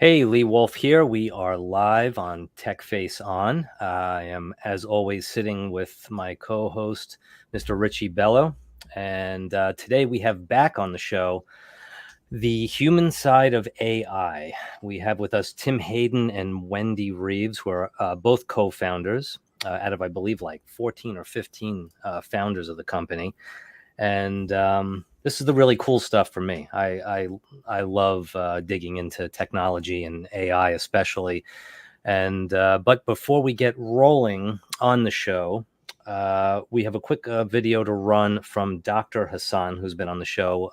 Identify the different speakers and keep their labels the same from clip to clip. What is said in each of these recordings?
Speaker 1: Hey, Lee Wolf here. We are live on Tech Face On. I am, as always, sitting with my co-host, Mr. Richie Bello. And today we have back on the show the human side of AI. We have with us Tim Hayden and Wendy Reeves, who are both co-founders out of, I believe, like 14 or 15 founders of the company. And this is the really cool stuff for me. I love digging into technology and AI especially. And but before we get rolling on the show, we have a quick video to run from Dr. Hassan, who's been on the show.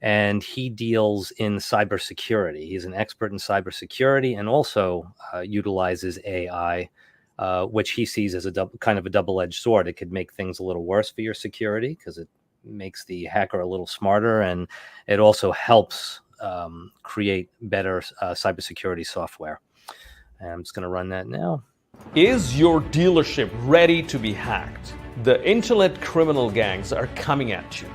Speaker 1: And he deals in cybersecurity. He's an expert in cybersecurity and also utilizes AI, which he sees as a kind of a double-edged sword. It could make things a little worse for your security because it makes the hacker a little smarter, and it also helps create better cybersecurity software. And I'm just going to run that now.
Speaker 2: Is your dealership ready to be hacked? The internet criminal gangs are coming at you.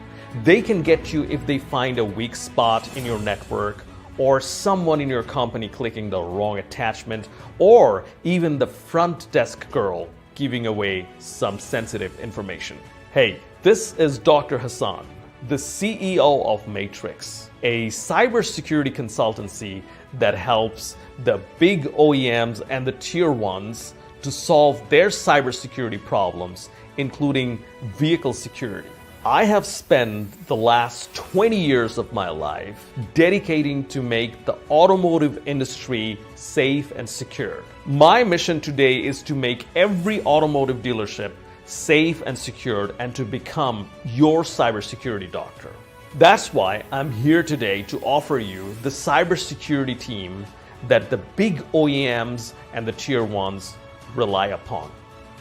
Speaker 2: They can get you if they find a weak spot in your network, or someone in your company clicking the wrong attachment, or even the front desk girl giving away some sensitive information. Hey, this is Dr. Hassan, the CEO of Matrix, a cybersecurity consultancy that helps the big OEMs and the tier ones to solve their cybersecurity problems, including vehicle security. I have spent the last 20 years of my life dedicating to make the automotive industry safe and secure. My mission today is to make every automotive dealership safe and secured and to become your cybersecurity doctor. That's why I'm here today to offer you the cybersecurity team that the big OEMs and the tier ones rely upon.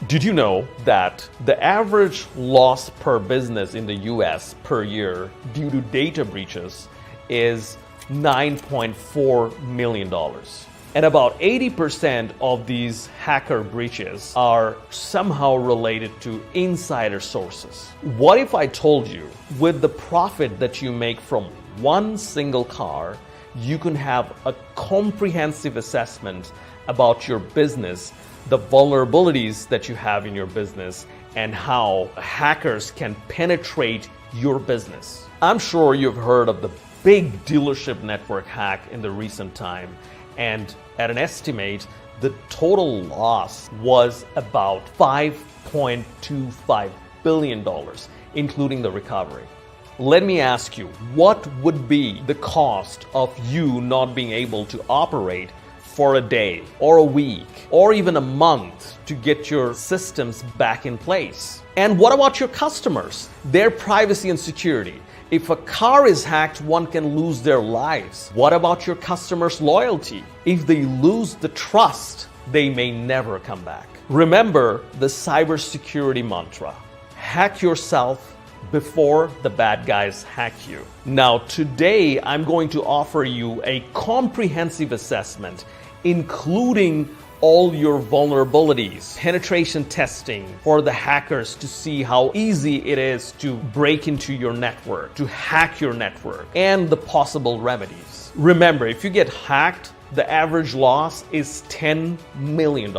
Speaker 2: Did you know that the average loss per business in the US per year due to data breaches is $9.4 million? And about 80% of these hacker breaches are somehow related to insider sources. What if I told you with the profit that you make from one single car, you can have a comprehensive assessment about your business, the vulnerabilities that you have in your business, and how hackers can penetrate your business? I'm sure you've heard of the big dealership network hack in the recent time, and at an estimate, the total loss was about $5.25 billion, including the recovery. Let me ask you, what would be the cost of you not being able to operate for a day or a week or even a month to get your systems back in place? And what about your customers, their privacy and security? If a car is hacked, one can lose their lives. What about your customers' loyalty? If they lose the trust, they may never come back. Remember the cybersecurity mantra: hack yourself before the bad guys hack you. Now, today I'm going to offer you a comprehensive assessment, including all your vulnerabilities, penetration testing for the hackers to see how easy it is to break into your network, to hack your network, and the possible remedies. Remember, if you get hacked, the average loss is $10 million.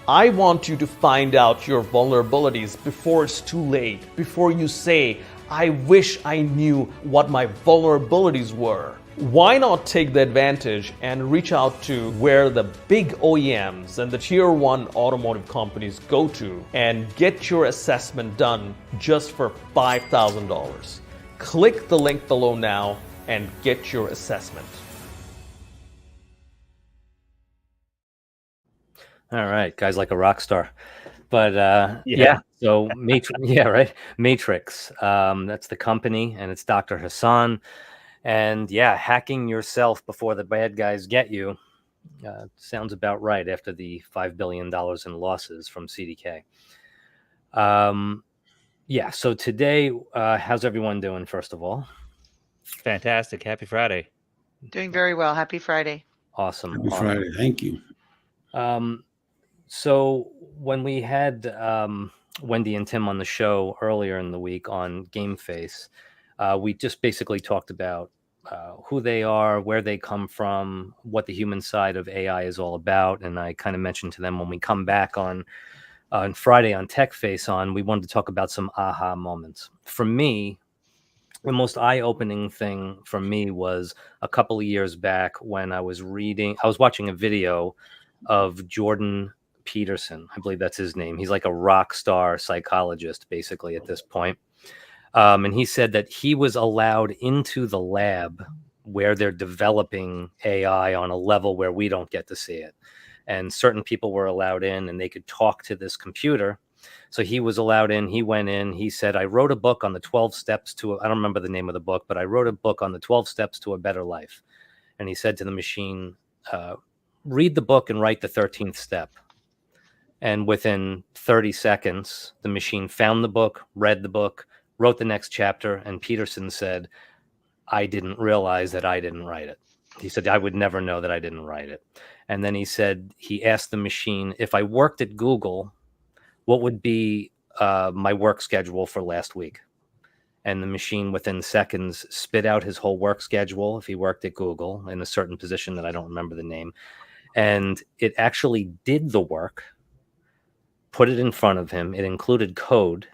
Speaker 2: I want you to find out your vulnerabilities before it's too late, before you say, I wish I knew what my vulnerabilities were. Why not take the advantage and reach out to where the big OEMs and the tier one automotive companies go to and get your assessment done just for $5,000. Click the link below now and get your assessment.
Speaker 1: All right, guys, like a rock star. But yeah, so Matrix. That's the company, and it's Dr. Hassan. And yeah, hacking yourself before the bad guys get you sounds about right after the $5 billion in losses from CDK. Yeah, so today, how's everyone doing, first of all?
Speaker 3: Fantastic. Happy Friday.
Speaker 4: Doing very well. Happy Friday.
Speaker 1: Awesome.
Speaker 5: Happy Friday. Thank you.
Speaker 1: So when we had Wendy and Tim on the show earlier in the week on Game Face, we just basically talked about who they are, where they come from, what the human side of AI is all about. And I kind of mentioned to them when we come back on Friday on Tech Face On, we wanted to talk about some aha moments. For me, the most eye-opening thing for me was a couple of years back when I was watching a video of Jordan Peterson. I believe that's his name. He's like a rock star psychologist, basically, at this point. And he said that he was allowed into the lab where they're developing AI on a level where we don't get to see it. And certain people were allowed in and they could talk to this computer. So he was allowed in. He went in. He said, I wrote a book on the 12 steps to, I don't remember the name of the book, but I wrote a book on the 12 steps to a better life. And he said to the machine, read the book and write the 13th step. And within 30 seconds, the machine found the book, read the book, wrote the next chapter. And Peterson said, I didn't realize that I didn't write it. He said, I would never know that I didn't write it. And then he said, he asked the machine, if I worked at Google, what would be my work schedule for last week? And the machine within seconds spit out his whole work schedule if he worked at Google in a certain position that I don't remember the name. And it actually did the work, put it in front of him. It included code.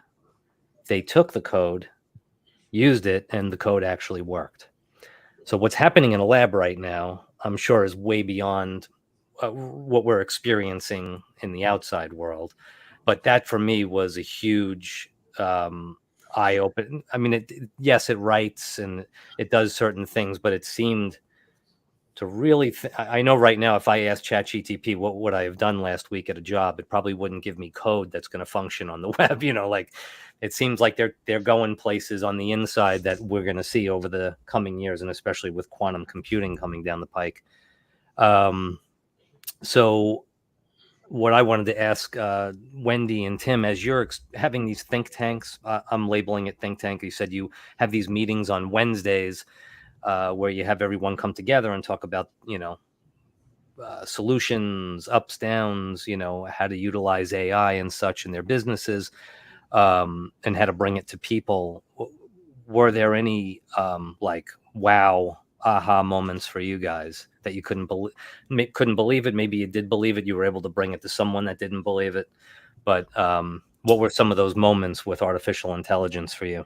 Speaker 1: They took the code, used it, and the code actually worked. So what's happening in a lab right now, I'm sure, is way beyond what we're experiencing in the outside world. But that for me was a huge eye open. I mean, yes, it writes and it does certain things, but it seemed to really. I know right now, if I asked ChatGTP what would I have done last week at a job, it probably wouldn't give me code that's going to function on the web. Like it seems like they're going places on the inside that we're going to see over the coming years, and especially with quantum computing coming down the pike. So what I wanted to ask Wendy and Tim, as you're having these think tanks, I'm labeling it think tank. You said you have these meetings on Wednesdays where you have everyone come together and talk about, solutions, ups, downs, how to utilize AI and such in their businesses, and how to bring it to people. Were there any wow, aha moments for you guys that you couldn't believe it? Maybe you did believe it. You were able to bring it to someone that didn't believe it. But what were some of those moments with artificial intelligence for you?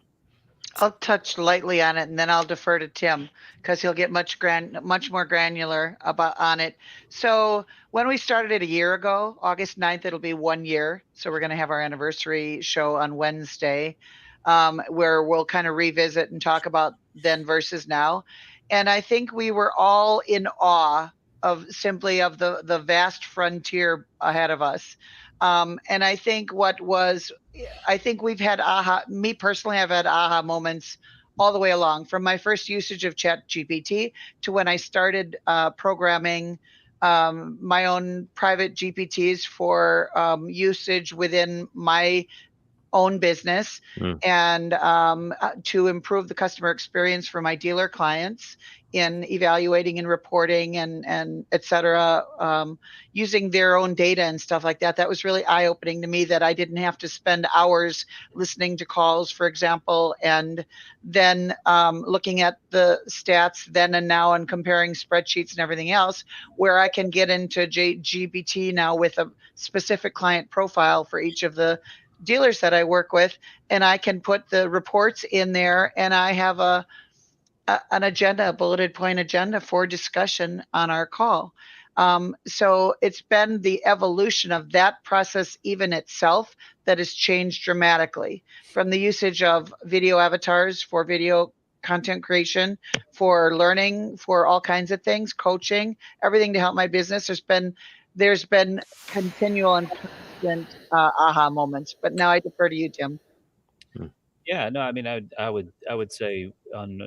Speaker 4: I'll touch lightly on it and then I'll defer to Tim because he'll get much more granular about on it. So when we started it a year ago, August 9th, it'll be 1 year. So we're going to have our anniversary show on Wednesday, where we'll kind of revisit and talk about then versus now. And I think we were all in awe of simply of the vast frontier ahead of us. And I think we've had me personally, I've had aha moments all the way along from my first usage of Chat GPT to when I started programming my own private GPTs for usage within my own business
Speaker 1: Mm.
Speaker 4: and to improve the customer experience for my dealer clients in evaluating and reporting and et cetera, using their own data and stuff like that. That was really eye-opening to me that I didn't have to spend hours listening to calls, for example, and then looking at the stats then and now and comparing spreadsheets and everything else, where I can get into GPT now with a specific client profile for each of the dealers that I work with, and I can put the reports in there, and I have an agenda, a bulleted point agenda for discussion on our call. So it's been the evolution of that process, even itself, that has changed dramatically from the usage of video avatars for video content creation, for learning, for all kinds of things, coaching, everything to help my business. There's been continual and constant aha moments. But now I defer to you, Tim.
Speaker 3: Yeah, no, I mean, I would say on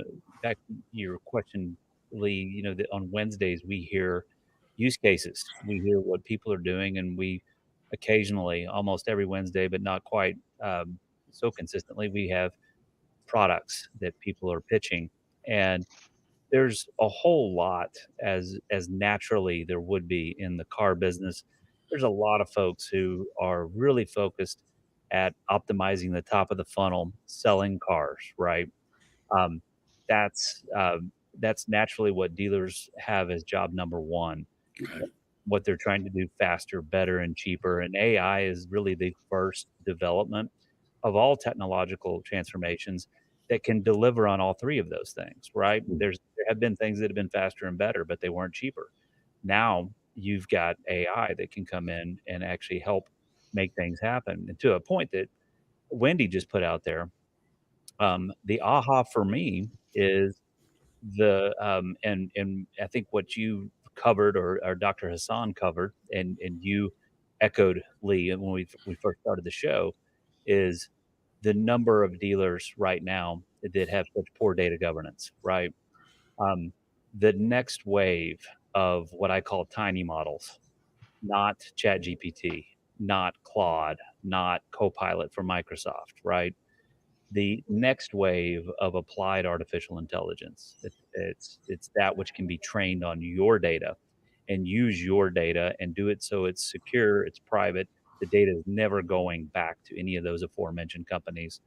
Speaker 3: back to your question, Lee, that on Wednesdays we hear use cases. We hear what people are doing, and we occasionally, almost every Wednesday, but not quite so consistently, we have products that people are pitching. And there's a whole lot, as naturally there would be in the car business. There's a lot of folks who are really focused at optimizing the top of the funnel, selling cars, right? Um, that's that's naturally what dealers have as job number one.
Speaker 5: Right.
Speaker 3: What they're trying to do faster, better, and cheaper. And AI is really the first development of all technological transformations that can deliver on all three of those things, right? There have been things that have been faster and better, but they weren't cheaper. Now you've got AI that can come in and actually help make things happen. And to a point that Wendy just put out there, the aha for me is and I think what you covered or Dr. Hassan covered and you echoed, Lee, when we first started the show, is the number of dealers right now that have such poor data governance, right? The next wave of what I call tiny models, not ChatGPT, not Claude, not Copilot from Microsoft, right? The next wave of applied artificial intelligence. It's that which can be trained on your data and use your data and do it so it's secure, it's private. The data is never going back to any of those aforementioned companies.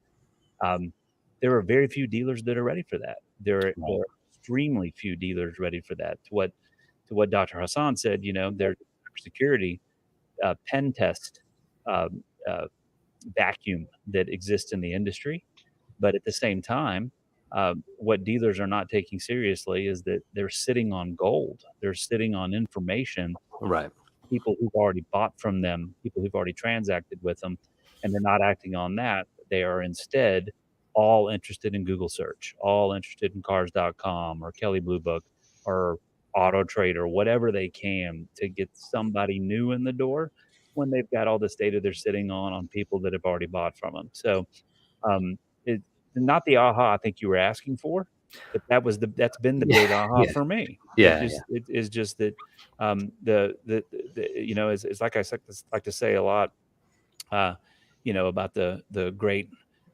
Speaker 3: Um, there are very few dealers that are ready for that. There are extremely few dealers ready for that. To what Dr. Hassan said, there's cybersecurity pen test um, uh, vacuum that exists in the industry. But at the same time, what dealers are not taking seriously is that they're sitting on gold. They're sitting on information,
Speaker 1: Right.
Speaker 3: people who've already bought from them, people who've already transacted with them, and they're not acting on that. They are instead all interested in Google search, all interested in cars.com or Kelly Blue Book or Auto Trade or whatever they can to get somebody new in the door when they've got all this data they're sitting on people that have already bought from them. So it not the aha I think you were asking for, but that's been the big aha for me.
Speaker 1: Yeah.
Speaker 3: It is just that the it's like I like to say a lot, about the great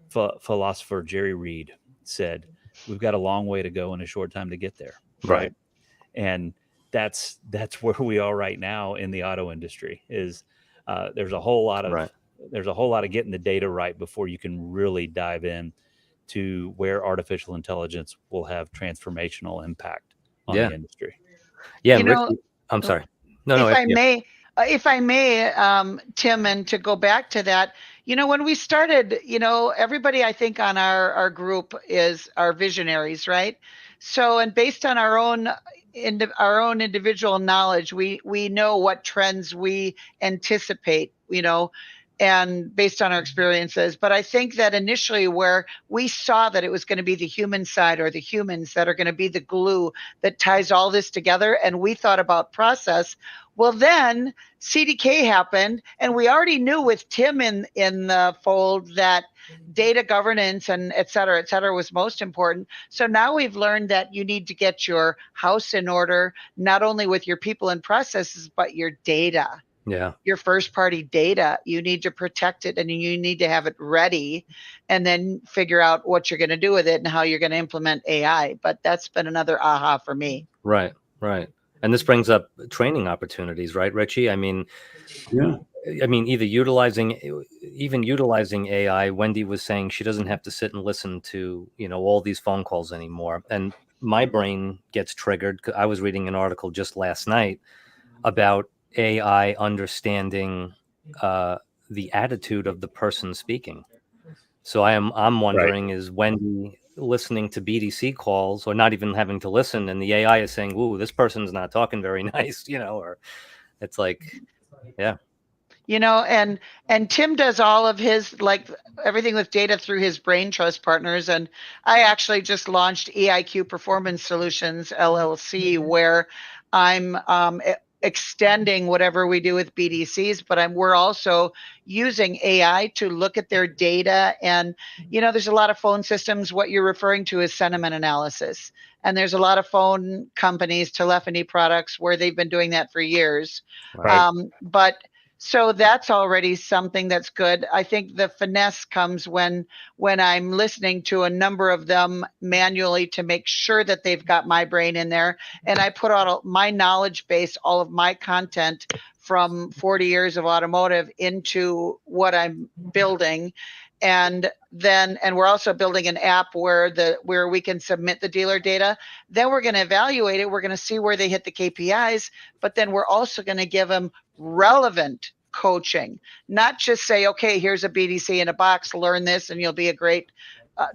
Speaker 3: philosopher Jerry Reed said, we've got a long way to go and a short time to get there, right? And that's where we are right now in the auto industry. Is there's a whole lot of getting the data right before you can really dive in to where artificial intelligence will have transformational impact on the industry.
Speaker 1: Yeah.
Speaker 4: You know,
Speaker 1: I'm sorry. No,
Speaker 4: if I may, Tim, and to go back to that, when we started, everybody I think on our group are visionaries, right? So, and based on our own individual knowledge, we know what trends we anticipate, and based on our experiences. But I think that initially where we saw that it was going to be the human side or the humans that are going to be the glue that ties all this together, and we thought about process. Well, then CDK happened, and we already knew with Tim in the fold that data governance and et cetera, was most important. So now we've learned that you need to get your house in order, not only with your people and processes, but your data.
Speaker 1: Yeah.
Speaker 4: Your first party data, you need to protect it and you need to have it ready, and then figure out what you're going to do with it and how you're going to implement AI. But that's been another aha for me.
Speaker 1: Right. And this brings up training opportunities, right, Richie? I mean, even utilizing AI. Wendy was saying she doesn't have to sit and listen to, all these phone calls anymore. And my brain gets triggered. I was reading an article just last night about AI understanding the attitude of the person speaking. So I'm wondering, is Wendy listening to BDC calls or not even having to listen, and the AI is saying, "Ooh, this person's not talking very nice," or it's like, yeah.
Speaker 4: And Tim does all of his, like, everything with data through his brain trust partners. And I actually just launched EIQ Performance Solutions LLC, where I'm extending whatever we do with BDCs, but we're also using AI to look at their data. And, there's a lot of phone systems. What you're referring to is sentiment analysis. And there's a lot of phone companies, telephony products, where they've been doing that for years. But so that's already something that's good. I think the finesse comes when I'm listening to a number of them manually to make sure that they've got my brain in there. And I put out my knowledge base, all of my content from 40 years of automotive into what I'm building. and we're also building an app where we can submit the dealer data. Then we're going to evaluate it. We're going to see where they hit the KPIs, but then we're also going to give them relevant coaching, not just say, okay, here's a BDC in a box, learn this and you'll be a great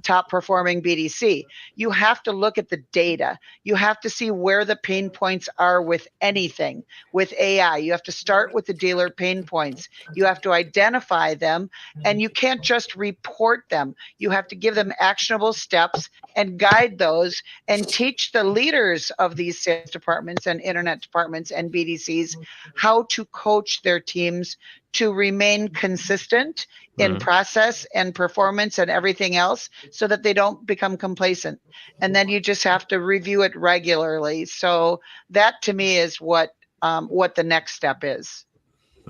Speaker 4: top performing BDC. You have to look at the data. You have to see where the pain points are with anything. With AI, you have to start with the dealer pain points. You have to identify them, and you can't just report them. You have to give them actionable steps and guide those and teach the leaders of these sales departments and internet departments and BDCs how to coach their teams to remain consistent in process and performance and everything else so that they don't become complacent. And then you just have to review it regularly. So that to me is what the next step is.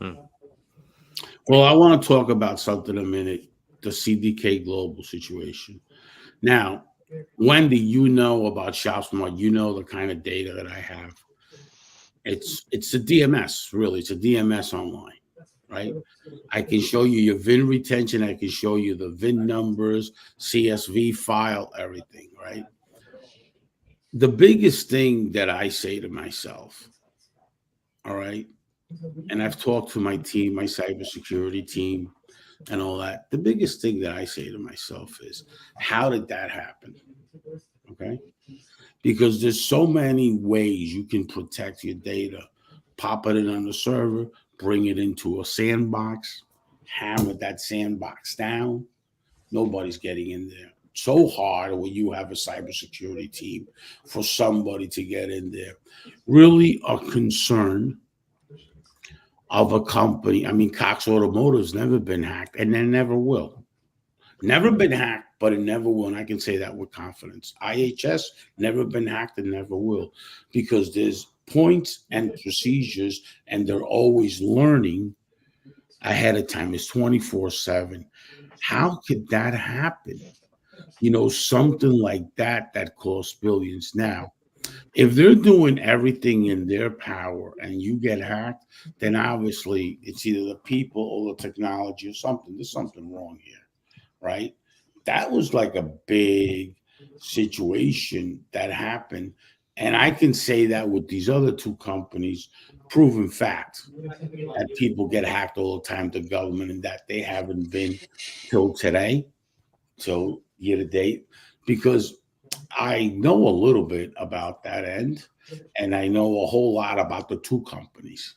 Speaker 5: Well, I want to talk about something a minute, the CDK Global situation. Now, Wendy, you know about ShopSmart. You know the kind of data that I have. It's a DMS, really. It's a DMS online, right? I can show you your VIN retention. I can show you the VIN numbers, CSV file, everything, right? The biggest thing that I say to myself, all right, and I've talked to my team, my cybersecurity team, and all that. The biggest thing that I say to myself is, how did that happen? Okay. Because there's so many ways you can protect your data. Pop it in on the server, bring it into a sandbox, hammer that sandbox down. Nobody's getting in there. So hard when you have a cybersecurity team for somebody to get in there. Really a concern of a company. I mean, Cox Automotive's never been hacked, and they never will. Never been hacked, but it never will. And I can say that with confidence. IHS never been hacked and never will, because there's points and procedures, and they're always learning ahead of time. It's 24/7. How could that happen? You know, something like that costs billions. Now, if they're doing everything in their power and you get hacked, then obviously it's either the people or the technology or something. There's something wrong here, right? That was like a big situation that happened. And I can say that with these other two companies, proven fact that people get hacked all the time, the government, and that they haven't been till today, till year to date, because I know a little bit about that end, and I know a whole lot about the two companies,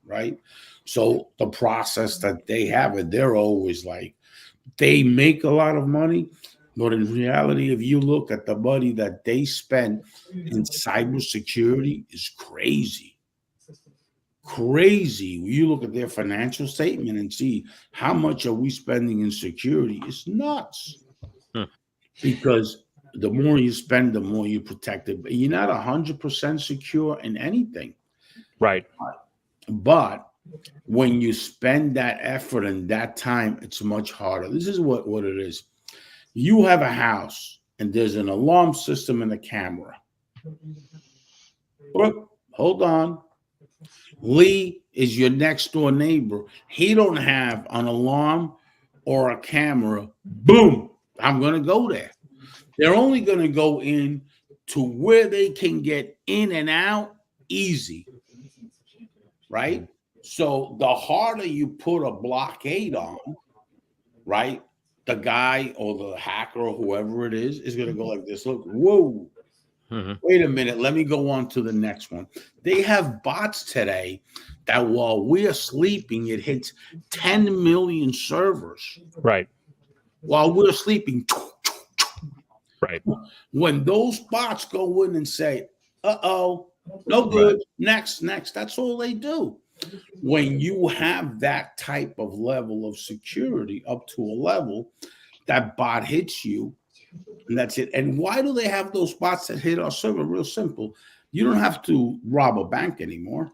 Speaker 5: right? So the process that they have, and they're always like, they make a lot of money, but in reality, if you look at the money that they spend in cybersecurity, is crazy. Crazy. You look at their financial statement and see how much are we spending in security. It's nuts. Because the more you spend, the more you protect it. But you're not 100% secure in anything.
Speaker 2: Right.
Speaker 5: But when you spend that effort and that time, it's much harder. This is what it is. You have a house and there's an alarm system and a camera. Whoop, hold on. Lee is your next door neighbor. He don't have an alarm or a camera. Boom. I'm going to go there. They're only going to go in to where they can get in and out easy, right? So the harder you put a blockade on, right, the guy or the hacker or whoever it is going to go like this. Look, whoa, wait a minute. Let me go on to the next one. They have bots today that while we are sleeping, it hits 10 million servers.
Speaker 2: Right.
Speaker 5: While we're sleeping.
Speaker 2: Right.
Speaker 5: When those bots go in and say, uh-oh, no good, next, that's all they do. When you have that type of level of security up to a level, that bot hits you, and that's it. And why do they have those bots that hit our server? Real simple. You don't have to rob a bank anymore.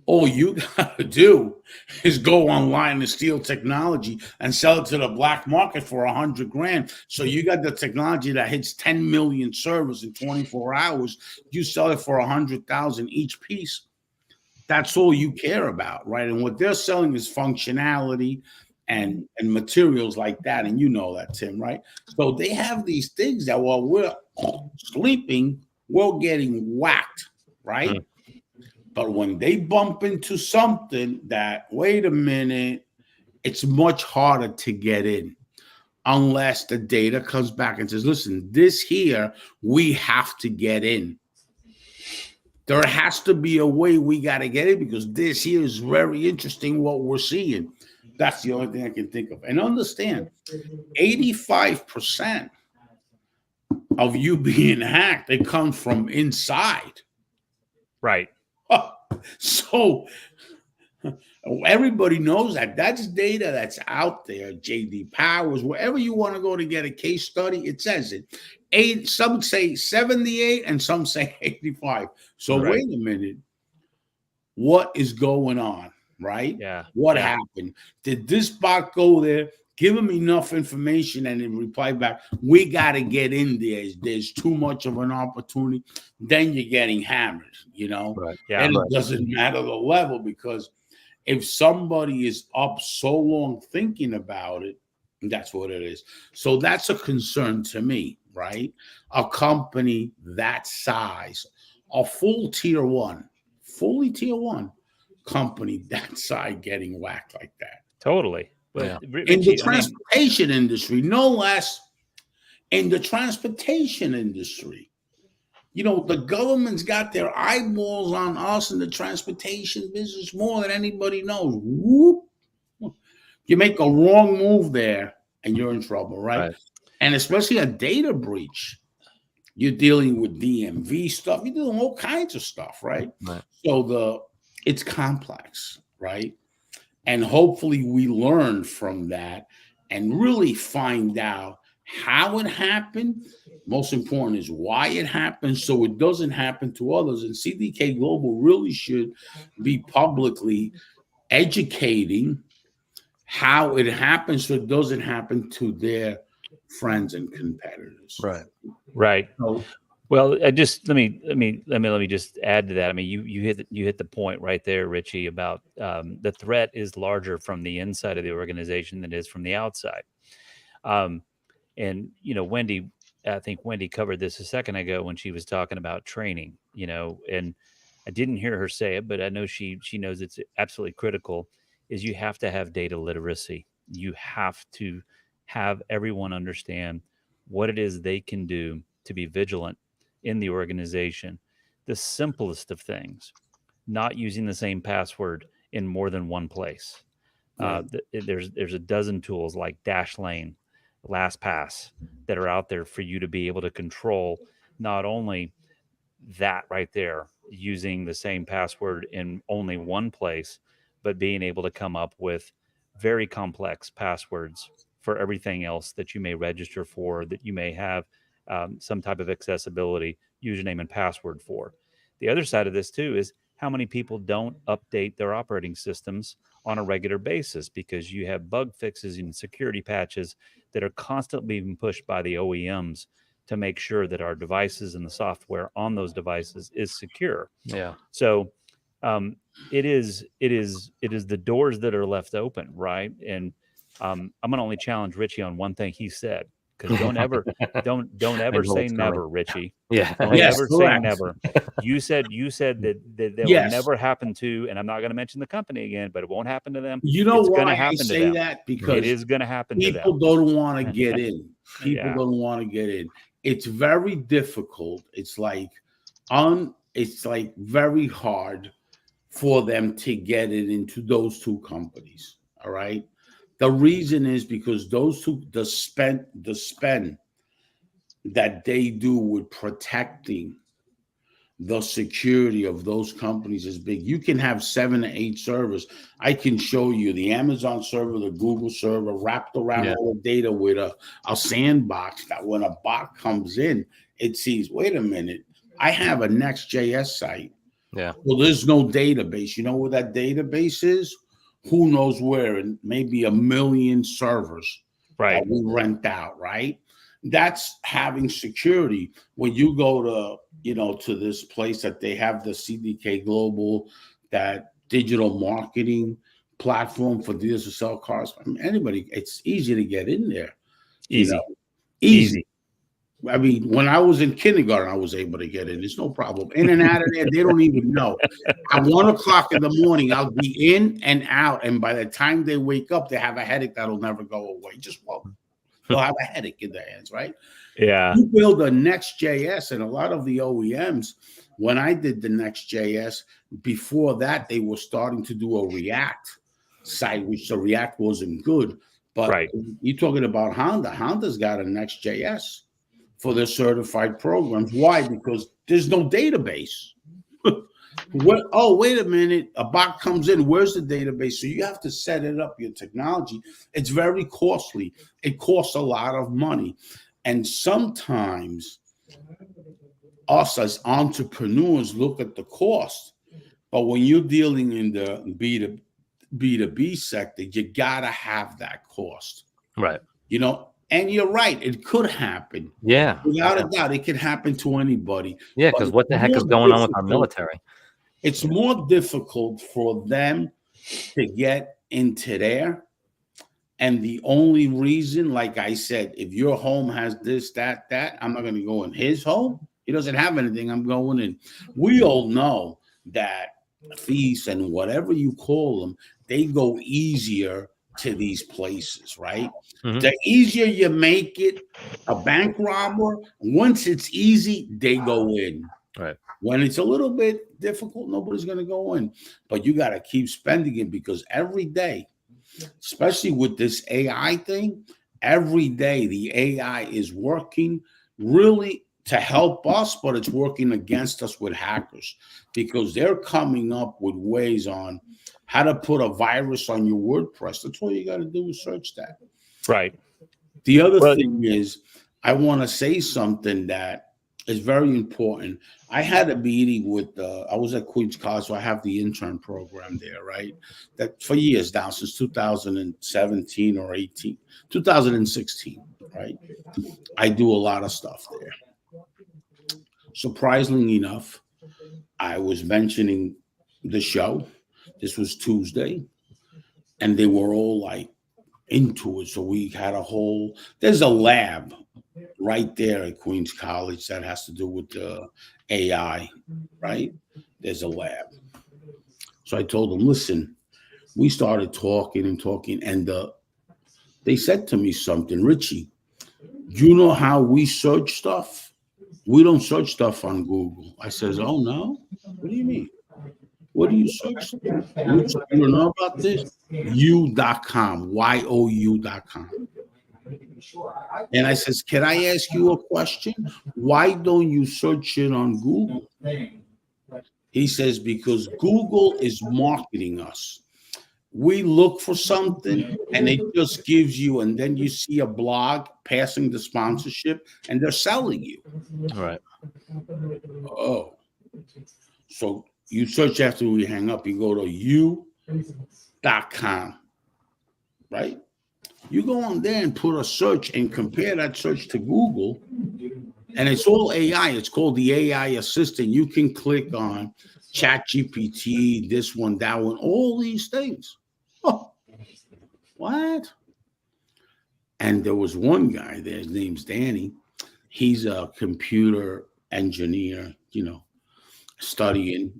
Speaker 5: All you got to do is go online and steal technology and sell it to the black market for $100 grand. So you got the technology that hits 10 million servers in 24 hours. You sell it for 100,000 each piece. That's all you care about, right? And what they're selling is functionality and materials like that. And you know that, Tim, right? So they have these things that while we're sleeping, we're getting whacked, right? But when they bump into something that, wait a minute, it's much harder to get in unless the data comes back and says, listen, this here, we have to get in. There has to be a way we got to get it because this here is very interesting what we're seeing. That's the only thing I can think of. And understand, 85% of you being hacked, it comes from inside.
Speaker 3: Right.
Speaker 5: So everybody knows that. That's data that's out there. JD Powers, wherever you want to go to get a case study, it says it. Some say 78 and some say 85. So
Speaker 3: Right.
Speaker 5: wait a minute. What is going on? Right?
Speaker 3: Yeah.
Speaker 5: What
Speaker 3: Yeah.
Speaker 5: happened? Did this bot go there? Give him enough information and then reply back, we got to get in there. There's too much of an opportunity. Then you're getting hammered, you know?
Speaker 1: Right.
Speaker 3: Yeah.
Speaker 5: And it doesn't matter the level, because if somebody is up so long thinking about it, that's what it is. So that's a concern to me, right? A company that size, a full tier one, fully tier one company that size getting whacked like that.
Speaker 3: Totally. But
Speaker 1: Yeah.
Speaker 5: In the
Speaker 3: Richie, I mean,
Speaker 5: transportation industry, no less. In the transportation industry, you know, the government's got their eyeballs on us in the transportation business more than anybody knows. Whoop. You make a wrong move there and you're in trouble, right? And especially a data breach. You're dealing with DMV stuff. You're doing all kinds of stuff, right? So it's complex, right? And hopefully we learn from that and really find out how it happened. Most important is why it happened, so it doesn't happen to others. And CDK Global really should be publicly educating how it happens so it doesn't happen to their friends and competitors.
Speaker 3: Right.
Speaker 5: So,
Speaker 3: Well, I just let me just add to that. I mean, you hit the point right there, Richie, about the threat is larger from the inside of the organization than it is from the outside. And you know, Wendy, I think Wendy covered this a second ago when she was talking about training. You know, and I didn't hear her say it, but I know she knows it's absolutely critical. Is you have to have data literacy. You have to have everyone understand what it is they can do to be vigilant in the organization. The simplest of things, not using the same password in more than one place. There's a dozen tools like Dashlane, LastPass that are out there for you to be able to control not only that right there, using the same password in only one place, but being able to come up with very complex passwords for everything else that you may register for, that you may have some type of accessibility username and password for. The other side of this too is how many people don't update their operating systems on a regular basis because you have bug fixes and security patches that are constantly being pushed by the OEMs to make sure that our devices and the software on those devices is secure.
Speaker 1: Yeah.
Speaker 3: So it is the doors that are left open, right? And I'm gonna only challenge Richie on one thing he said, because don't ever say never, Richie.
Speaker 1: Yeah.
Speaker 3: Don't
Speaker 5: Yes,
Speaker 3: ever
Speaker 5: correct.
Speaker 3: say never. You said that will
Speaker 5: Yes.
Speaker 3: never happen to, and I'm not going to mention the company again, but it won't happen to them.
Speaker 5: You know
Speaker 3: It's
Speaker 5: why
Speaker 3: going to
Speaker 5: I
Speaker 3: happen to
Speaker 5: say
Speaker 3: them.
Speaker 5: that? Because
Speaker 3: It is going to happen to
Speaker 5: people
Speaker 3: them.
Speaker 5: don't want to get in. People
Speaker 3: Yeah.
Speaker 5: don't want to get in. It's very difficult. It's like very hard for them to get it into those two companies. All right. The reason is because those two, the spend that they do with protecting the security of those companies is big. You can have 7 to 8 servers. I can show you the Amazon server, the Google server, wrapped around all the data with a sandbox that when a bot comes in, it sees, wait a minute, I have a Next.js site.
Speaker 1: Yeah.
Speaker 5: Well, there's no database. You know where that database is? Who knows where? And maybe 1 million servers
Speaker 3: Right.
Speaker 5: that we rent out, right? That's having security. When you go to this place that they have the CDK Global, that digital marketing platform for dealers to sell cars. I mean, anybody, it's easy to get in there.
Speaker 3: Easy.
Speaker 5: Easy. I mean, when I was in kindergarten, I was able to get in. There's no problem. In and out of there, they don't even know. At 1 o'clock in the morning, I'll be in and out. And by the time they wake up, they have a headache that'll never go away. Just won't. They'll have a headache in their hands, right?
Speaker 3: Yeah.
Speaker 5: You build a Next.js, and a lot of the OEMs, when I did the Next.js, before that, they were starting to do a React site, which the React wasn't good. But you're talking about Honda. Honda's got a Next.js for their certified programs. Why? Because there's no database. Oh, wait a minute. A bot comes in. Where's the database? So you have to set it up, your technology. It's very costly. It costs a lot of money. And sometimes us as entrepreneurs look at the cost. But when you're dealing in the B2B sector, you got to have that cost.
Speaker 1: Right.
Speaker 5: You know, and you're right. It could happen.
Speaker 1: Yeah.
Speaker 5: Without a doubt, it could happen to anybody.
Speaker 1: Yeah, because what the heck is going on with our military?
Speaker 5: It's more difficult for them to get into there. And the only reason, like I said, if your home has this, that, I'm not going to go in his home. He doesn't have anything. I'm going in. We all know that thieves and whatever you call them, they go easier to these places, right? Mm-hmm. The easier you make it, a bank robber, once it's easy, they go in.
Speaker 1: Right.
Speaker 5: When it's a little bit difficult, nobody's going to go in. But you got to keep spending it, because every day, especially with this AI thing, every day the AI is working really to help us, but it's working against us with hackers, because they're coming up with ways on how to put a virus on your WordPress. That's all you got to do is search that.
Speaker 3: Right.
Speaker 5: The other thing is, I want to say something that is very important. I had a meeting with, I was at Queens College, so I have the intern program there, right? That for years now, since 2017 or 18, 2016, right? I do a lot of stuff there. Surprisingly enough, I was mentioning the show. This was Tuesday, and they were all like into it. So we had there's a lab right there at Queens College that has to do with the AI, right? There's a lab. So I told them, listen, we started talking, and they said to me something, Richie, you know how we search stuff? We don't search stuff on Google. I says, oh, no? What do you mean? What do you search? You don't know about this? You.com, YOU.com. And I says, can I ask you a question? Why don't you search it on Google? He says, because Google is marketing us. We look for something and it just gives you, and then you see a blog passing the sponsorship and they're selling you.
Speaker 1: All right.
Speaker 5: Oh. So you search after we hang up, you go to you.com, right? You go on there and put a search and compare that search to Google, and it's all AI. It's called the AI assistant. You can click on ChatGPT, this one, that one, all these things. Oh, what? And there was one guy there, his name's Danny. He's a computer engineer, studying.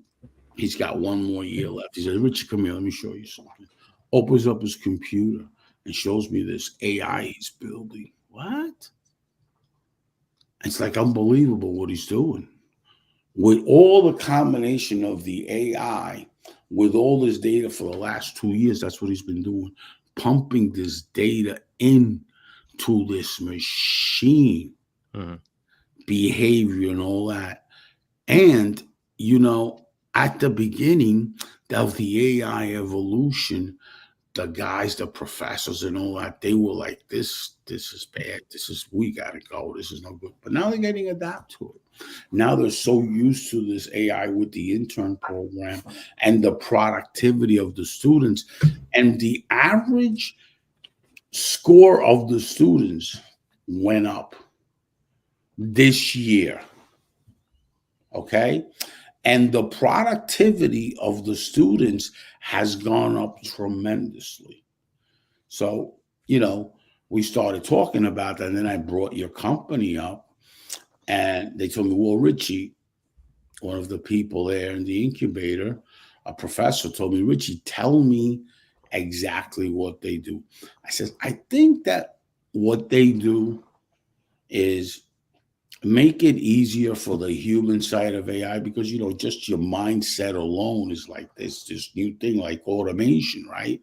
Speaker 5: He's got one more year left. He says, Richie, come here, let me show you something. Opens up his computer and shows me this AI he's building. What? It's like unbelievable what he's doing. With all the combination of the AI, with all this data for the last 2 years, that's what he's been doing, pumping this data into this machine, behavior and all that. And, at the beginning of the AI evolution, the guys, the professors and all that, they were like, this is bad. We got to go. This is no good. But now they're getting adapted to it. Now they're so used to this AI with the intern program and the productivity of the students. And the average score of the students went up this year. Okay? And the productivity of the students has gone up tremendously. So, you know, we started talking about that, and then I brought your company up, and they told me, well, Richie, one of the people there in the incubator, a professor, told me, Richie, tell me exactly what they do. I said, I think that what they do is make it easier for the human side of AI, because you know just your mindset alone is like this new thing like automation, right?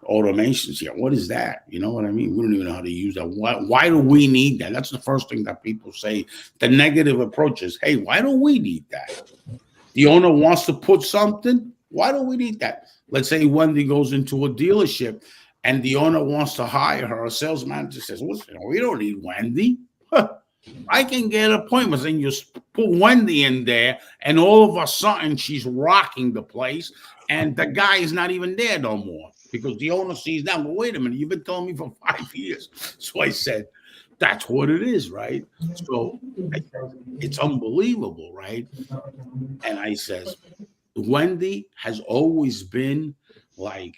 Speaker 5: Automations, yeah, what is that? You know what I mean? We don't even know how to use that. Why do we need that? That's the first thing that people say. The negative approach is, hey, why do we need that? The owner wants to put something. Why do we need that? Let's say Wendy goes into a dealership and the owner wants to hire her. A sales manager says, listen, we don't need Wendy. I can get appointments, and you put Wendy in there, and all of a sudden she's rocking the place, and the guy is not even there no more because the owner sees that. Well, wait a minute, you've been telling me for 5 years. So I said, that's what it is, right? So it's unbelievable, right? And I says, Wendy has always been like,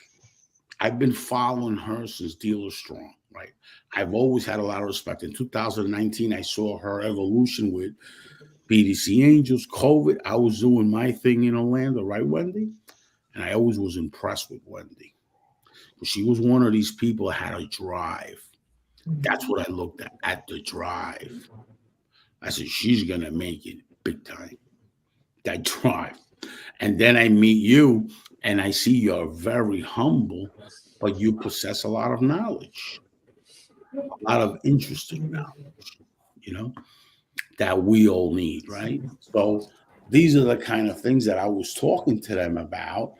Speaker 5: I've been following her since Dealer Strong, right? I've always had a lot of respect. In 2019, I saw her evolution with BDC Angels, COVID. I was doing my thing in Orlando, right, Wendy? And I always was impressed with Wendy. She was one of these people that had a drive. That's what I looked at the drive. I said, she's going to make it big time. That drive. And then I meet you, and I see you're very humble, but you possess a lot of knowledge, a lot of interesting knowledge, you know, that we all need, right? So these are the kind of things that I was talking to them about.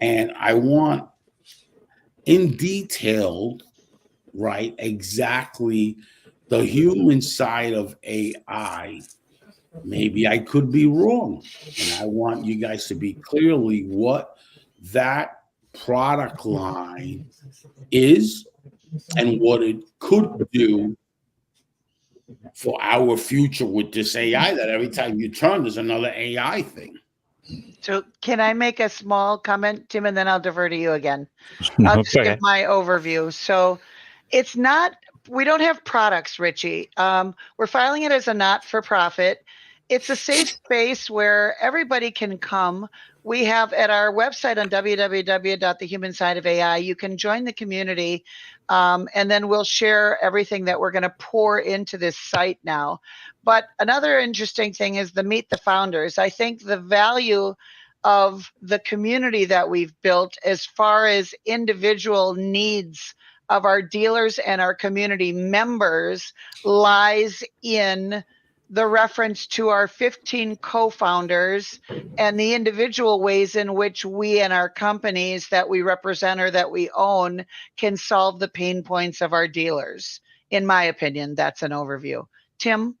Speaker 5: And I want in detail, right, exactly the human side of AI. Maybe I could be wrong. And I want you guys to be clearly what that product line is and what it could do for our future with this AI, that every time you turn, there's another AI thing.
Speaker 4: So can I make a small comment, Tim, and then I'll defer to you again? I'll just give my overview. So it's not, we don't have products, Richie. We're filing it as a not-for-profit. It's a safe space where everybody can come. We have at our website on www.thehumansideofai, you can join the community, and then we'll share everything that we're going to pour into this site now. But another interesting thing is the Meet the Founders. I think the value of the community that we've built as far as individual needs of our dealers and our community members lies in the reference to our 15 co-founders and the individual ways in which we and our companies that we represent or that we own can solve the pain points of our dealers. In my opinion, that's an overview. Tim?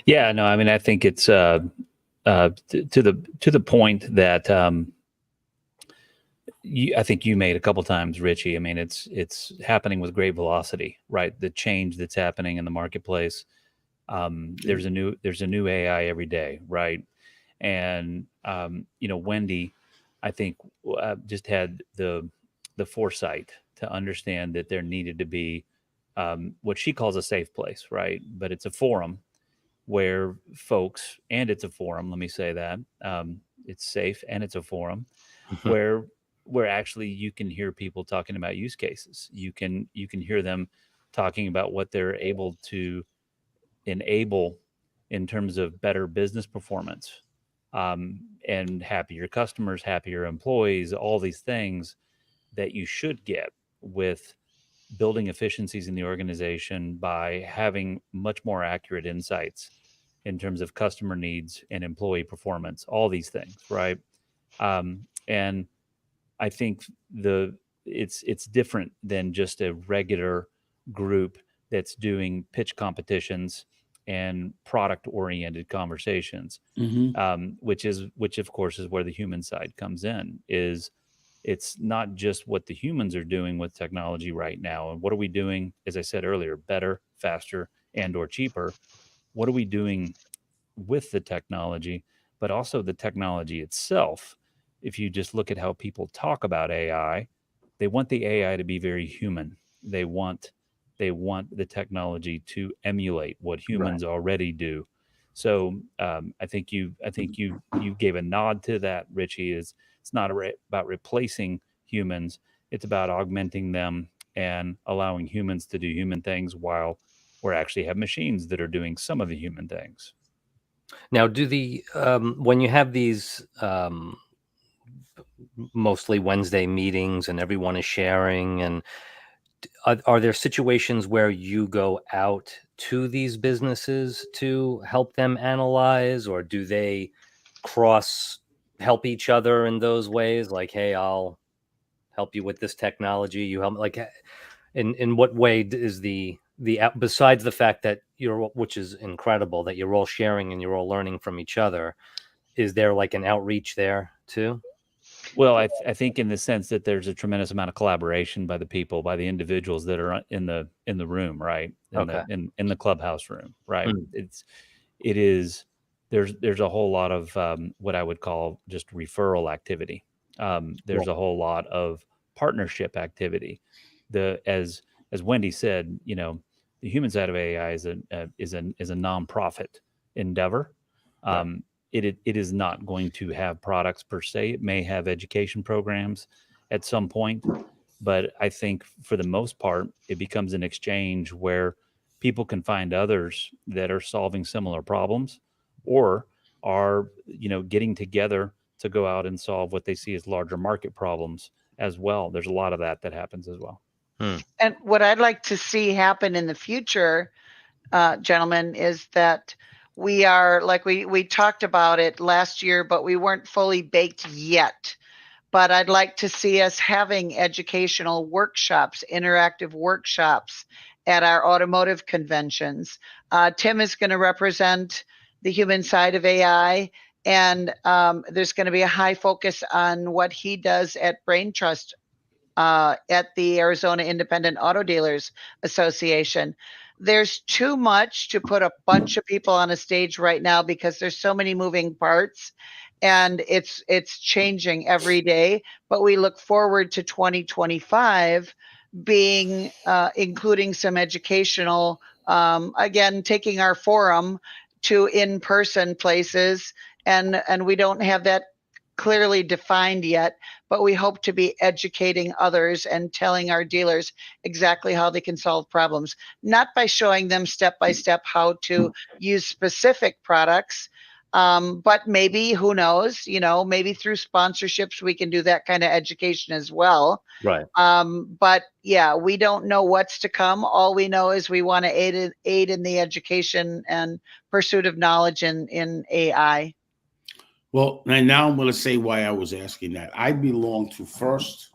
Speaker 3: Yeah, no, I mean, I think it's to the point that I think you made a couple times, Richie. I mean, it's happening with great velocity, right? The change that's happening in the marketplace. There's a new AI every day, right? And Wendy, I think, just had the foresight to understand that there needed to be what she calls a safe place, right? But it's a forum where folks, and it's a forum. Let me say that it's safe and it's a forum where actually you can hear people talking about use cases. You can hear them talking about what they're able to enable in terms of better business performance, and happier customers, happier employees, all these things that you should get with building efficiencies in the organization by having much more accurate insights in terms of customer needs and employee performance, all these things, right? And I think it's different than just a regular group that's doing pitch competitions and product oriented conversations, which of course is where the human side comes in. Is it's not just what the humans are doing with technology right now, and what are we doing, as I said earlier, better, faster, and or cheaper. What are we doing with the technology, but also the technology itself if you just look at how people talk about AI, they want the AI to be very human. They want the technology to emulate what humans already do. So I think you gave a nod to that, Richie. Is it's not about replacing humans; it's about augmenting them and allowing humans to do human things while we actually have machines that are doing some of the human things.
Speaker 1: Now, do the when you have these mostly Wednesday meetings and everyone is sharing, and are there situations where you go out to these businesses to help them analyze, or do they cross help each other in those ways? Like, hey, I'll help you with this technology. You help me. Like, in what way is besides the fact that which is incredible that you're all sharing and you're all learning from each other, is there like an outreach there too?
Speaker 3: Well, I think in the sense that there's a tremendous amount of collaboration by the people, by the individuals that are in the room, right?
Speaker 1: Okay.
Speaker 3: In the clubhouse room, right?
Speaker 1: Mm.
Speaker 3: It is there's a whole lot of what I would call just referral activity. There's a whole lot of partnership activity. As Wendy said, the human side of AI is a nonprofit endeavor. Um, it is not going to have products per se. It may have education programs at some point, but I think for the most part, it becomes an exchange where people can find others that are solving similar problems or are, getting together to go out and solve what they see as larger market problems as well. There's a lot of that happens as well.
Speaker 4: And what I'd like to see happen in the future, gentlemen, is that we are like we talked about it last year, but we weren't fully baked yet. But I'd like to see us having educational workshops, interactive workshops at our automotive conventions. Tim is going to represent the human side of AI, and there's going to be a high focus on what he does at Brain Trust at the Arizona Independent Auto Dealers Association. There's too much to put a bunch of people on a stage right now because there's so many moving parts and it's changing every day, but we look forward to 2025 being including some educational again, taking our forum to in-person places, and we don't have that clearly defined yet, but we hope to be educating others and telling our dealers exactly how they can solve problems, not by showing them step by step how to use specific products, but maybe, who knows, maybe through sponsorships we can do that kind of education as well.
Speaker 1: Right.
Speaker 4: But yeah, we don't know what's to come. All we know is we want to aid in the education and pursuit of knowledge in AI.
Speaker 5: Well, and now I'm going to say why I was asking that. I belong to First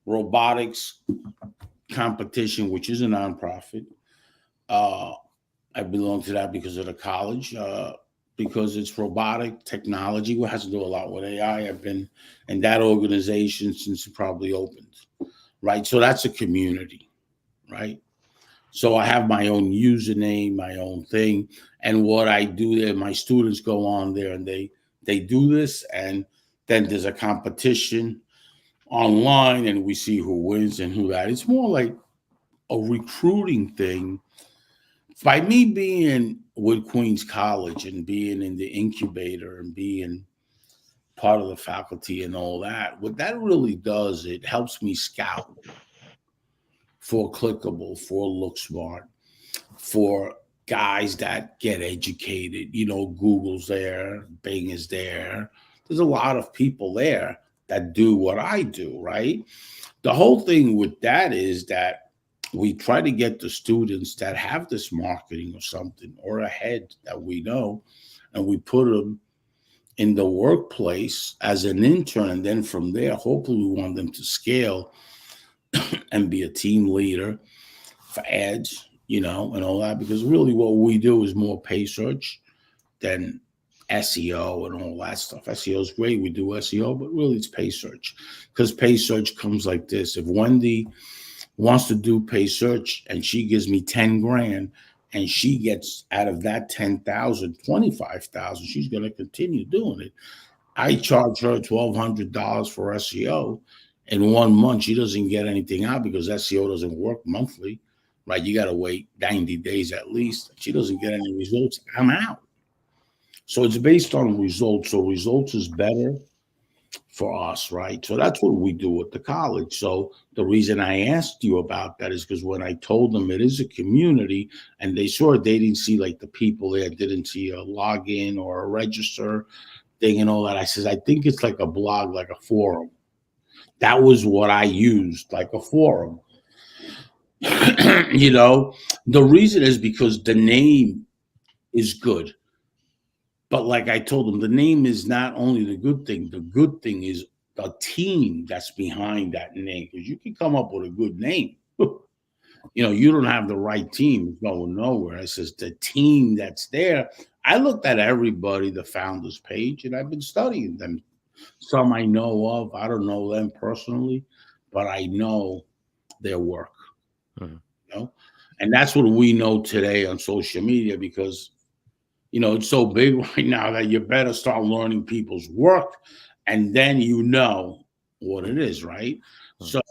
Speaker 5: Robotics Competition, which is a nonprofit. I belong to that because of the college, because it's robotic technology. It has to do a lot with AI. I've been in that organization since it probably opened, right? So that's a community, right? So I have my own username, my own thing. And what I do there, my students go on there and they do this, and then there's a competition online and we see who wins and who that. It's more like a recruiting thing. By me being with Queens College and being in the incubator and being part of the faculty and all that, what that really does, it helps me scout for Clickable, for Look Smart, for guys that get educated. Google's there, Bing is there. There's a lot of people there that do what I do, right? The whole thing with that is that we try to get the students that have this marketing or something or a head that we know, and we put them in the workplace as an intern. And then from there, hopefully we want them to scale and be a team leader for ads, and all that, because really what we do is more pay search than SEO and all that stuff. SEO is great. We do SEO, but really it's pay search, because pay search comes like this. If Wendy wants to do pay search and she gives me 10 grand and she gets out of that 10,000, 25,000, she's going to continue doing it. I charge her $1,200 for SEO. In 1 month, she doesn't get anything out because SEO doesn't work monthly, right? You got to wait 90 days at least. She doesn't get any results. I'm out. So it's based on results. So results is better for us, right? So that's what we do at the college. So the reason I asked you about that is because when I told them it is a community and they saw it, they didn't see like the people there, didn't see a login or a register thing and all that. I says, I think it's like a blog, like a forum. That was what I used, like a forum. You know, the reason is because the name is good. But like I told them, the name is not only the good thing. The good thing is the team that's behind that name. Because you can come up with a good name. You don't have the right team. It's going nowhere. I says the team that's there. I looked at everybody, the founders page, and I've been studying them. Some I know of. I don't know them personally, but I know their work.
Speaker 1: Mhm.
Speaker 5: You know, and that's what we know today on social media because it's so big right now that you better start learning people's work and then you know what it is, right?
Speaker 1: Mhm.
Speaker 5: So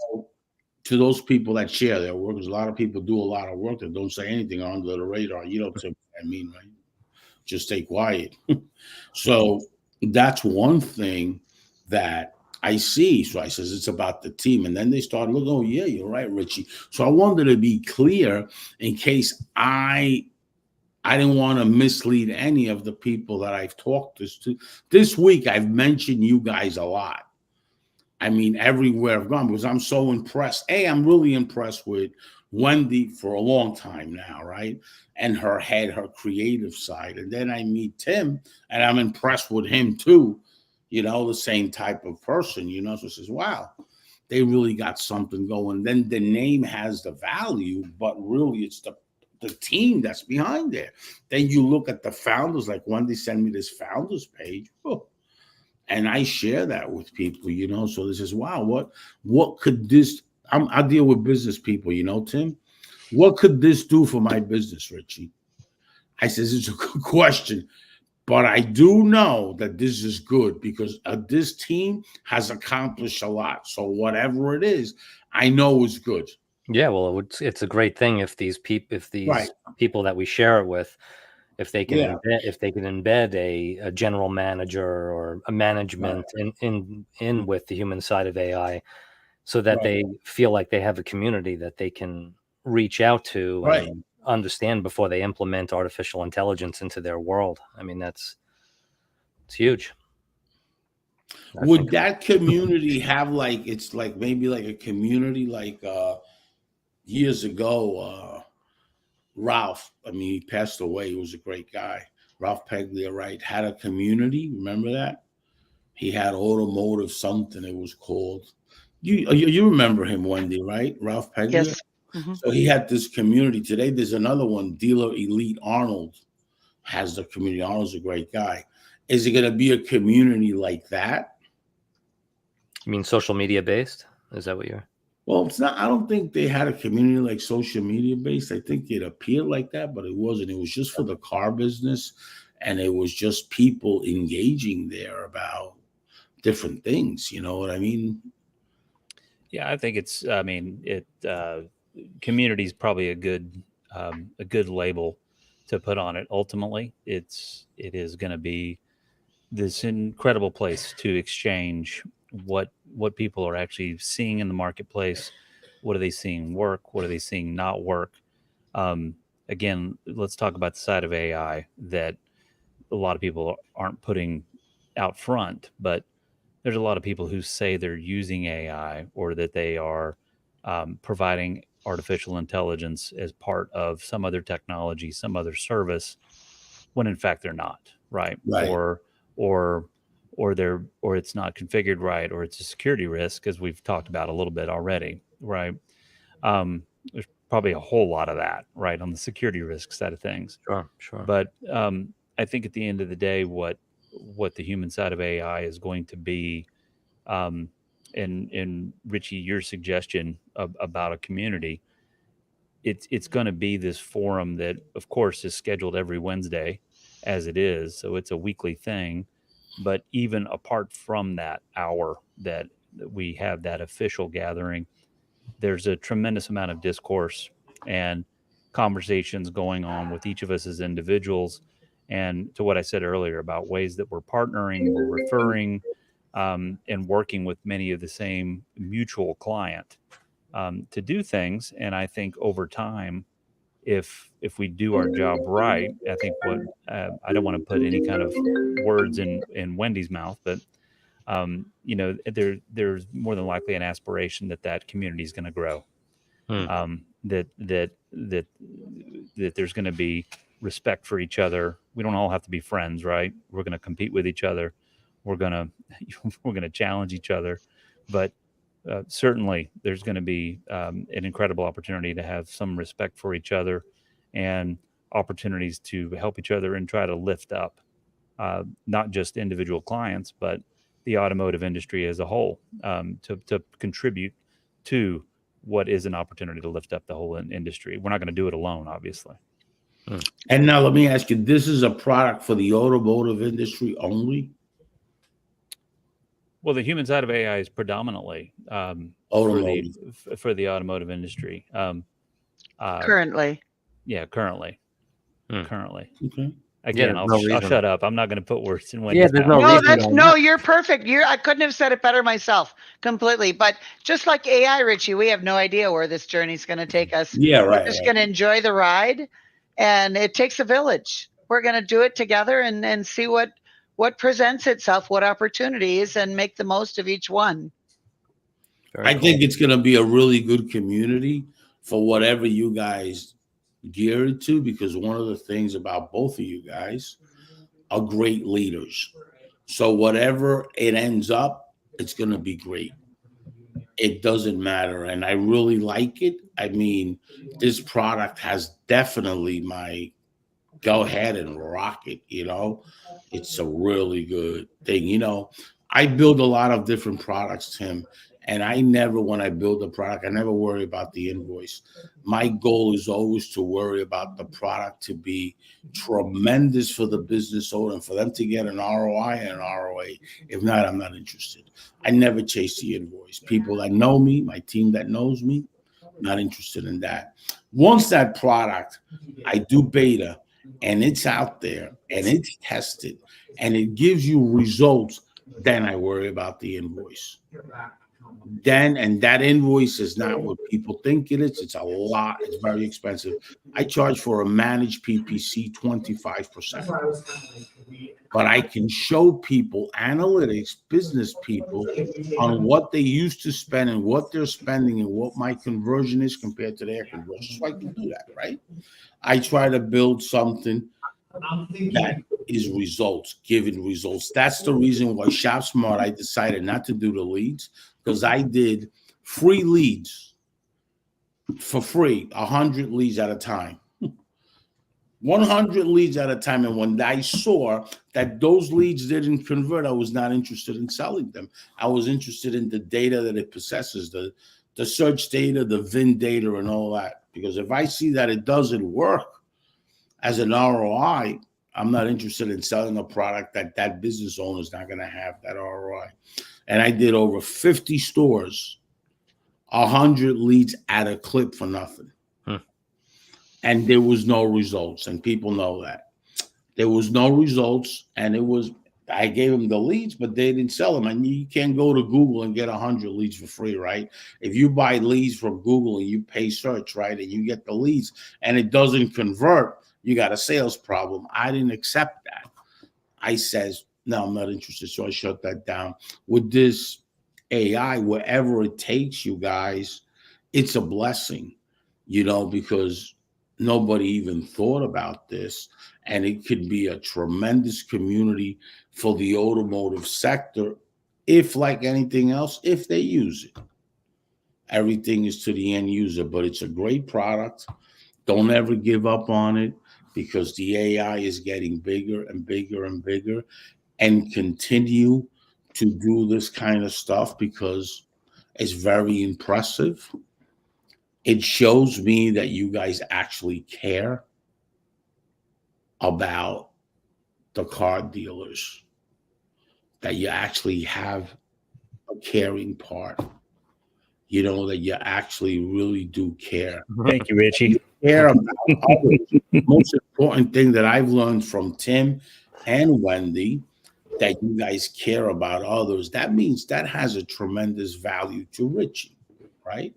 Speaker 5: to those people that share their work, because a lot of people do a lot of work that don't say anything under the radar. You know what I mean, right? Just stay quiet. So that's one thing that I see. So I says it's about the team. And then they start looking, oh yeah, you're right, Richie. So I wanted to be clear in case I didn't want to mislead any of the people that I've talked this to. This week, I've mentioned you guys a lot. I mean, everywhere I've gone because I'm so impressed. Hey, I'm really impressed with Wendy for a long time now, right? And her creative side. And then I meet Tim and I'm impressed with him too. The same type of person, So it says, wow, they really got something going. Then the name has the value, but really it's the team that's behind there. Then you look at the founders, like Wendy sent me this founders page. Oh, and I share that with people. So this is wow, what could this I deal with business people, Tim. What could this do for my business, Richie? I says it's a good question, but I do know that this is good because this team has accomplished a lot. So whatever it is, I know is good.
Speaker 1: Yeah, well, it's a great thing if these
Speaker 5: Right.
Speaker 1: people that we share it with, if they can
Speaker 5: Yeah.
Speaker 1: embed a general manager or a
Speaker 5: Right.
Speaker 1: management in with the human side of AI, so that
Speaker 5: Right.
Speaker 1: they feel like they have a community that they can reach out to
Speaker 5: Right.
Speaker 1: and understand before they implement artificial intelligence into their world. I mean, it's huge. I think.
Speaker 5: Would that community have like it's like maybe like a community like years ago, Ralph, I mean he passed away, he was a great guy. Ralph Peglia, right, had a community. Remember that? He had automotive something it was called. You remember him, Wendy, right? Ralph Peglia.
Speaker 4: Yes. Hmm.
Speaker 5: So he had this community. Today there's another one, Dealer Elite Arnold has the community. Arnold's a great guy. Is it going to be a community like that?
Speaker 1: You mean social media based? Is that what you're?
Speaker 5: Well, it's not. I don't think they had a community like social media based. I think it appeared like that, but it wasn't. It was just for the car business, and it was just people engaging there about different things. You know what I mean?
Speaker 3: Yeah, I think I mean, community is probably a good label to put on it. Ultimately, it is going to be this incredible place to exchange what people are actually seeing in the marketplace. What are they seeing work? What are they seeing not work? Um, Again, let's talk about the side of AI that a lot of people aren't putting out front, but there's a lot of people who say they're using AI or that they are providing artificial intelligence as part of some other technology, some other service, when in fact they're not, right?
Speaker 5: Right.
Speaker 3: Or or it's not configured right, or it's a security risk, as we've talked about a little bit already, right? There's probably a whole lot of that, right, on the security risk side of things.
Speaker 1: Sure, sure.
Speaker 3: But I think at the end of the day, what the human side of AI is going to be, um, and Richie, your suggestion about a community, it's going to be this forum that, of course, is scheduled every Wednesday, as it is. So it's a weekly thing, But even apart from that hour that we have that official gathering, there's a tremendous amount of discourse and conversations going on with each of us as individuals. And to what I said earlier about ways that we're partnering, we're referring, and working with many of the same mutual client to do things. And I think over time, if we do our job right, I think what I don't want to put any kind of words in Wendy's mouth, but there's more than likely an aspiration that that community is going to grow. That there's going to be respect for each other. We don't all have to be friends, right? We're going to compete with each other. We're going to we're going to challenge each other, but certainly there's going to be an incredible opportunity to have some respect for each other and opportunities to help each other and try to lift up not just individual clients, but the automotive industry as a whole, to contribute to what is an opportunity to lift up the whole industry. We're not going to do it alone, obviously.
Speaker 5: And now let me ask you, this is a product for the automotive industry only?
Speaker 3: Well, the human side of AI is predominantly for the automotive industry.
Speaker 4: Currently.
Speaker 3: Yeah, currently. Currently.
Speaker 5: Okay.
Speaker 3: Again,
Speaker 1: Yeah,
Speaker 3: I'll shut up. I'm not going to put words in Wendy's
Speaker 1: there's
Speaker 3: mouth.
Speaker 4: No, you're perfect. I couldn't have said it better myself, completely. But just like AI, Richie, we have no idea where this journey's going to take us.
Speaker 5: Yeah, right.
Speaker 4: We're just going to enjoy the ride, and it takes a village. We're going to do it together and see what presents itself, what opportunities, and make the most of each one.
Speaker 5: I think it's going to be a really good community for whatever you guys gear it to, because one of the things about both of you guys are great leaders. So whatever it ends up, it's going to be great. It doesn't matter. And I really like it. I mean, this product has definitely my go ahead and rock it. It's a really good thing. I build a lot of different products, Tim, and when I build a product, I never worry about the invoice. My goal is always to worry about the product to be tremendous for the business owner and for them to get an ROI and an ROA. If not, I'm not interested. I never chase the invoice. People that know me, my team that knows me, not interested in that. Once that product, I do beta, and it's out there and it's tested and it gives you results, then I worry about the invoice. And that invoice is not what people think it is. It's a lot. It's very expensive. I charge for a managed PPC 25%. But I can show people, analytics, business people, on what they used to spend and what they're spending and what my conversion is compared to their conversion. So I can do that, right? I try to build something that is results, giving results. That's the reason why Shop Smart, I decided not to do the leads, because I did free leads for free, 100 leads at a time. 100 leads at a time. And when I saw that those leads didn't convert, I was not interested in selling them. I was interested in the data that it possesses, the search data, the VIN data, and all that. Because if I see that it doesn't work as an ROI, I'm not interested in selling a product that business owner is not going to have that ROI. And I did over 50 stores, 100 leads at a clip for nothing. And there was no results. And people know that. There was no results. And I gave them the leads, but they didn't sell them. And you can't go to Google and get 100 leads for free, right? If you buy leads from Google and you pay search, right, and you get the leads and it doesn't convert, you got a sales problem. I didn't accept that. I says, no, I'm not interested. So I shut that down. With this AI, wherever it takes you guys, it's a blessing, because nobody even thought about this. And it could be a tremendous community for the automotive sector if, like anything else, if they use it. Everything is to the end user, but it's a great product. Don't ever give up on it, because the AI is getting bigger and bigger and bigger, and continue to do this kind of stuff because it's very impressive. It shows me that you guys actually care about the car dealers. that you actually have a caring part. You know, that you actually really do care.
Speaker 3: Thank you, Richie.
Speaker 5: Care about others. Most important thing that I've learned from Tim and Wendy, that you guys care about others. That means that has a tremendous value to Richie, right?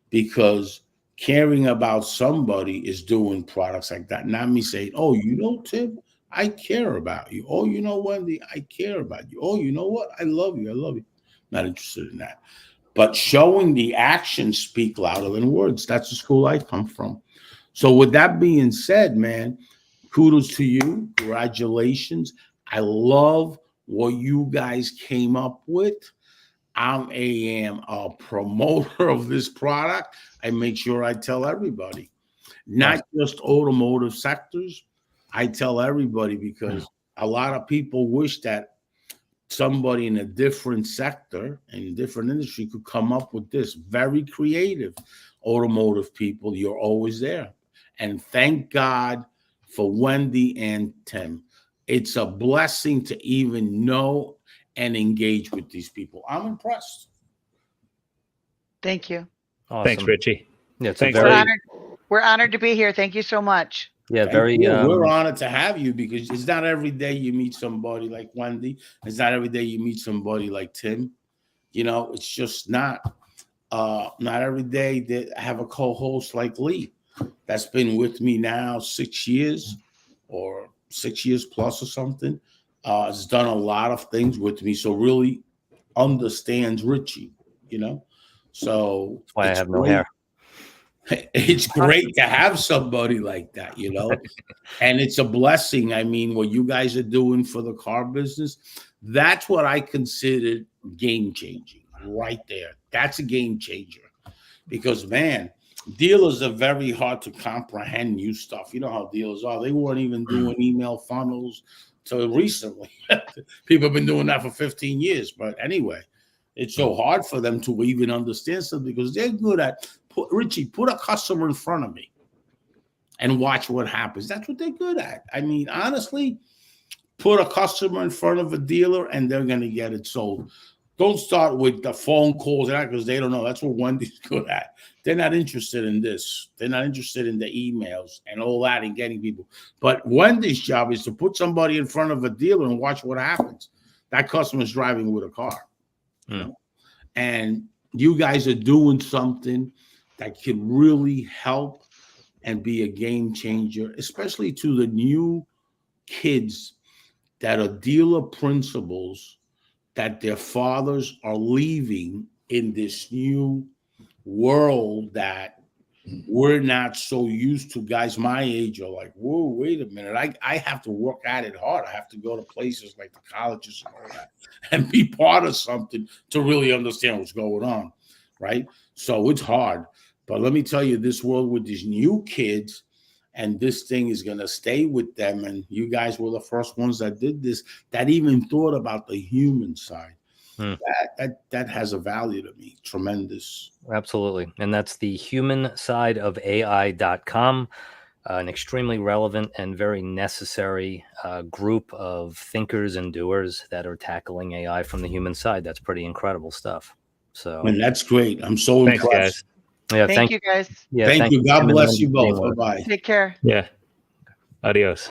Speaker 5: Because caring about somebody is doing products like that. Not me saying, oh, you know, Tim, I care about you. Oh, you know, Wendy, I care about you. Oh, you know what? I love you. I love you. Not interested in that. But showing the actions speak louder than words. That's the school I come from. So with that being said, man, kudos to you. Congratulations. I love what you guys came up with. I am a promoter of this product. I make sure I tell everybody, not just automotive sectors. I tell everybody because a lot of people wish that somebody in a different sector and a different industry could come up with this. Very creative automotive people. You're always there. And thank God for Wendy and Tim. It's a blessing to even know and engage with these people. I'm impressed.
Speaker 4: Thank you.
Speaker 1: Awesome.
Speaker 3: Thanks, Richie.
Speaker 1: Yeah, it's
Speaker 3: Thanks,
Speaker 1: a very,
Speaker 4: We're honored to be here. Thank you so much.
Speaker 1: yeah,
Speaker 5: Thank
Speaker 1: very.
Speaker 5: you. We're honored to have you because it's not every day you meet somebody like Wendy. It's not every day you meet somebody like Tim. You know, it's just not every day that I have a co-host like Lee that's been with me now 6 years or 6 years plus or something. Has done a lot of things with me, so really understands Richie, you know. So
Speaker 1: That's why I
Speaker 5: it's
Speaker 1: have no
Speaker 5: great.
Speaker 1: hair.
Speaker 5: It's great to have somebody like that, you know, and it's a blessing. I mean, what you guys are doing for the car business, that's what I consider game changing right there. That's a game changer because, man, dealers are very hard to comprehend new stuff. You know how dealers are. They weren't even doing email funnels till recently. People have been doing that for 15 years. But anyway, it's so hard for them to even understand something because they're good at Richie, put a customer in front of me and watch what happens. That's what they're good at. I mean, honestly, put a customer in front of a dealer and they're going to get it sold. Don't start with the phone calls because they don't know. That's what Wendy's good at. They're not interested in this. They're not interested in the emails and all that and getting people. But Wendy's job is to put somebody in front of a dealer and watch what happens. That customer's driving with a car. You know? And you guys are doing something that can really help and be a game changer, especially to the new kids that are dealer principals that their fathers are leaving in this new world that we're not so used to. Guys my age are like, whoa, wait a minute. I have to work at it hard. I have to go to places like the colleges and all that and be part of something to really understand what's going on, right? So it's hard. But let me tell you, this world with these new kids, and this thing is going to stay with them. And you guys were the first ones that did this, that even thought about the human side. That has a value to me. Tremendous.
Speaker 1: Absolutely. And that's the human side of AI.com, an extremely relevant and very necessary group of thinkers and doers that are tackling AI from the human side. That's pretty incredible stuff. So,
Speaker 5: And that's great. I'm so
Speaker 3: Thanks,
Speaker 5: impressed.
Speaker 3: guys.
Speaker 1: yeah,
Speaker 4: Thank you, guys.
Speaker 1: Yeah,
Speaker 5: Thank you. God
Speaker 1: Tim and
Speaker 5: bless
Speaker 1: Wendy
Speaker 5: you
Speaker 1: for being
Speaker 5: both.
Speaker 1: with us.
Speaker 5: Bye-bye.
Speaker 4: Take care.
Speaker 3: Yeah. Adios.